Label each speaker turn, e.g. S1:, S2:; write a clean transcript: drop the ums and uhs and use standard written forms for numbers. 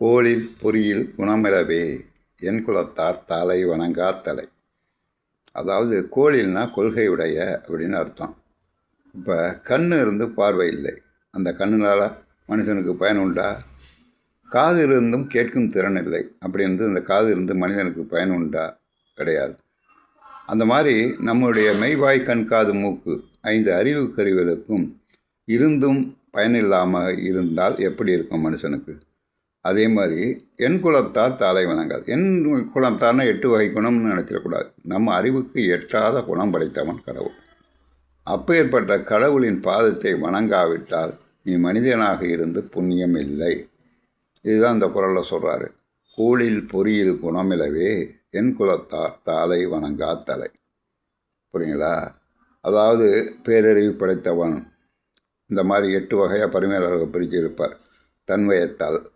S1: கோளில் பொறியில் குணமிலவே என் குலத்தார் தாளை வணங்கா தலை. அதாவது கோளில்னா கொள்கையுடைய அப்படின்னு அர்த்தம். இப்போ கண் இருந்து பார்வை இல்லை, அந்த கண்ணுனால் மனுஷனுக்கு பயன் உண்டா? காது இருந்தும் கேட்கும் திறன் இல்லை, அப்படி இருந்து அந்த காது இருந்து மனிதனுக்கு பயன் உண்டா? கிடையாது. அந்த மாதிரி நம்முடைய மெய்வாய் கண் காது மூக்கு 5 அறிவு கருவிகளுக்கும் இருந்தும் பயனில்லாமல் இருந்தால் எப்படி இருக்கும் மனுஷனுக்கு? அதே மாதிரி என் குலத்தார் தாளை வணங்காது. என் குலத்தார்னா 8 வகை குணம்னு நினச்சிடக்கூடாது. நம்ம அறிவுக்கு எட்டாத குணம் படைத்தவன் கடவுள். அப்பேற்பட்ட கடவுளின் பாதத்தை வணங்காவிட்டால் நீ மனிதனாக இருந்து புண்ணியம் இல்லை. இதுதான் இந்த குறளில் சொல்கிறாரு. கோளில் பொறியில் குணமிலவே என் குலத்தார் தாளை வணங்கா தலை. புரியுங்களா? அதாவது பேரறிவு படைத்தவன் இந்த மாதிரி 8 வகையாக பரிமையாளர்கள் பிரித்து இருப்பார். தன்வயத்தால்